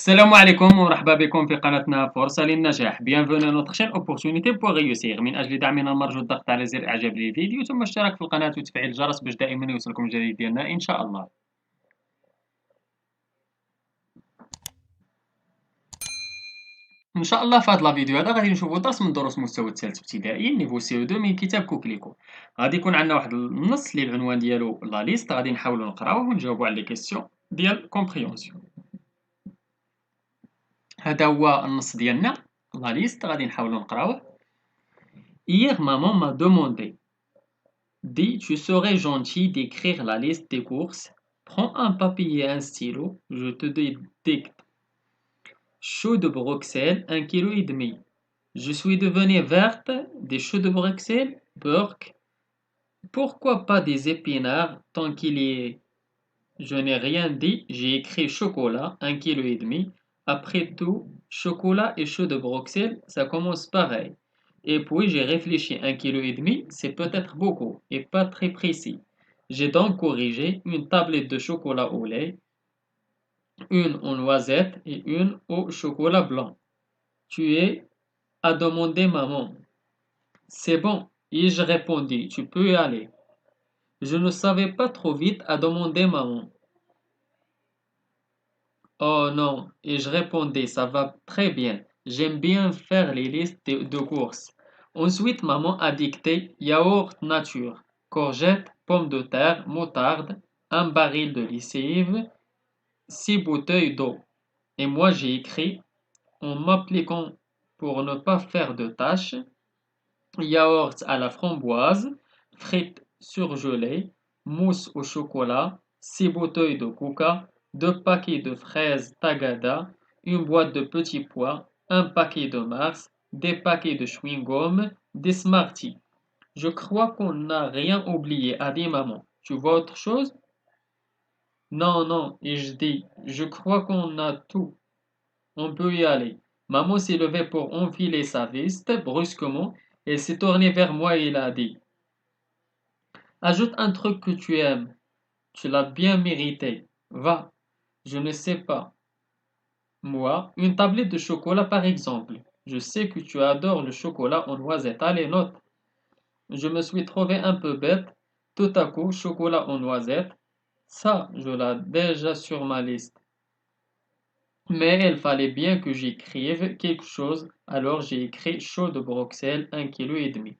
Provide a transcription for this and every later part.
السلام عليكم ومرحبا بكم في قناتنا فرصة للنجاح. Bienvenue à notre chaîne Opportunité pour réussir. من أجل دعمنا نرجو الضغط على زر إعجاب للفيديو ثم الاشتراك في القناة وتفعيل الجرس باش دائما يوصلكم الجديد ديالنا إن شاء الله. إن شاء الله في هذا الفيديو هذا غادي نشوفوا درس من دروس مستوى الثالث ابتدائي نيفو سي او 2 من كتاب كوكليكو. غادي يكون عندنا واحد النص اللي العنوان ديالو لا ليست، غادي نحاولوا نقراوه ونجاوبوا على لي كيسيون ديال كومبريونسيون. هذا هو النص ديالنا لا ليست، غادي نحاولوا نقراوه. Hier maman m'a demandé: dis, tu serais gentil d'écrire la liste des courses. Prends un papier et un stylo, je te dicte. Choux de Bruxelles, 1,5 kg. Je suis devenue verte, des choux de Bruxelles, Burke. Pourquoi pas des épinards tant qu'il y est? Je n'ai rien dit, j'ai écrit chocolat, 1,5 kg. Après tout, chocolat et choux de Bruxelles, ça commence pareil. Et puis j'ai réfléchi, 1,5 kg, c'est peut-être beaucoup et pas très précis. J'ai donc corrigé une tablette de chocolat au lait, une en noisette et une au chocolat blanc. Tu es, a demandé maman. C'est bon, ai-je répondu, tu peux y aller. Je ne savais pas trop vite, a demandé maman. Oh non, et je répondais, ça va très bien. J'aime bien faire les listes de courses. Ensuite, maman a dicté yaourt nature, courgettes, pommes de terre, moutarde, un baril de lessive, 6 bouteilles d'eau. Et moi, j'ai écrit, en m'appliquant pour ne pas faire de tâches, yaourt à la framboise, frites surgelées, mousse au chocolat, 6 bouteilles de coca, 2 paquets de fraises tagada, une boîte de petits pois, un paquet de Mars, des paquets de chewing-gum, des Smarties. Je crois qu'on n'a rien oublié, a dit maman. Tu vois autre chose? Non, non, et je dis, je crois qu'on a tout. On peut y aller. Maman s'est levée pour enfiler sa veste brusquement. Elle s'est tournée vers moi et il a dit: ajoute un truc que tu aimes. Tu l'as bien mérité. Va. Je ne sais pas. Moi, une tablette de chocolat par exemple. Je sais que tu adores le chocolat en noisette. Allez, note. Je me suis trouvé un peu bête. Tout à coup, chocolat en noisette. Ça, je l'ai déjà sur ma liste. Mais il fallait bien que j'écrive quelque chose, alors j'ai écrit chaud de Bruxelles 1,5 kg.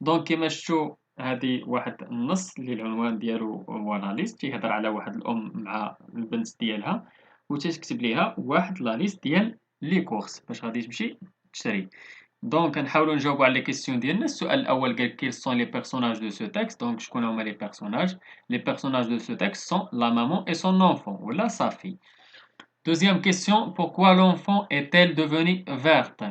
دونك كيما شفتوا هذه واحد النص اللي العنوان ديالو هو لا ليست، تيهضر على واحد الام مع البنت ديالها وتكتب ليها واحد لا ليست ديال لي كورس باش غادي تمشي تشري. دونك نحاولوا نجاوبوا على لي كيسيون ديالنا. السؤال الاول قال كيل سون لي بيرسوناج دو سو تيكست. دونك شكون هما لي بيرسوناج؟ لي بيرسوناج دو سو تيكست سون لا مامون اي سون انفون ولا صافي. Deuxième question, pourquoi l'enfant est-elle devenue verte?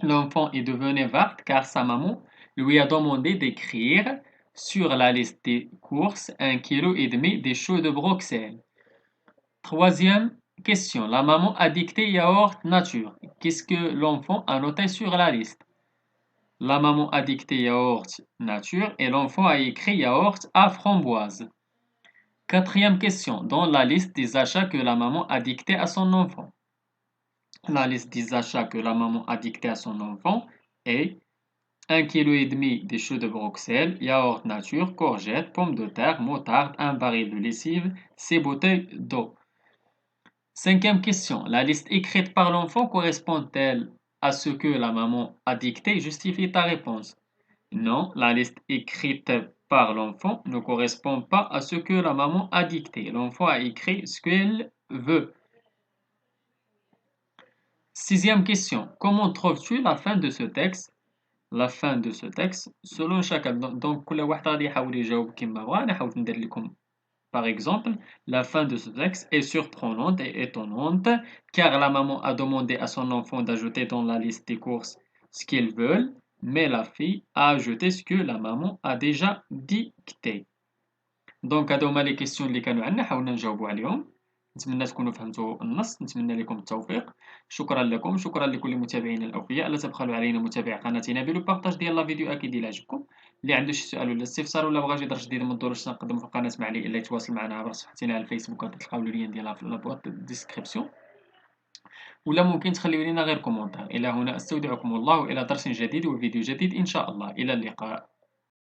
L'enfant est devenu verte car sa maman lui a demandé d'écrire sur la liste des courses 1,5 kg des choux de Bruxelles. Troisième question, la maman a dicté yaourt nature. Qu'est-ce que l'enfant a noté sur la liste? La maman a dicté yaourt nature et l'enfant a écrit yaourt à framboise. Quatrième question, dans la liste des achats que la maman a dicté à son enfant. La liste des achats que la maman a dicté à son enfant est 1,5 kg des choux de Bruxelles, yaourt nature, courgettes, pommes de terre, moutarde, un baril de lessive, 6 bouteilles d'eau. Cinquième question, la liste écrite par l'enfant correspond-elle à ce que la maman a dicté? Justifie ta réponse. Non, la liste écrite par l'enfant ne correspond pas à ce que la maman a dicté. L'enfant a écrit ce qu'elle veut. Sixième question. Comment trouves-tu la fin de ce texte? La fin de ce texte, selon chacun. Donc, كل واحد غادي يحاول يجاوب كما بغا. أنا حاولت ندير لكم par exemple. La fin de ce texte est surprenante et étonnante car la maman a demandé à son enfant d'ajouter dans la liste des courses ce qu'ils veulent, mais la fille a ajouté ce que la maman a déjà dicté. دونك هادو هما لي كيسيون اللي كانوا عندنا، حاولنا نجاوبوا عليهم. نتمنى تكونوا فهمتوا النص، نتمنى لكم التوفيق. شكرا لكم، شكرا لكل متابعينا الاوفياء. لا تبخلوا علينا متابعة قناتنا بالبارطاج ديال لا فيديو اكيد الى عجبكم. اللي عنده شي سؤال ولا استفسار ولا بغى شي درس جديد من الدروس نقدموا في القناه، مع لي الا يتواصل معنا عبر صفحتنا على الفيسبوك، غتلقاو اللين ديالها في لابواط ديسكريبسيون. ولا ممكن تخليو لينا غير كومونتير. إلى هنا أستودعكم الله، وإلى درس جديد وفيديو جديد إن شاء الله. إلى اللقاء.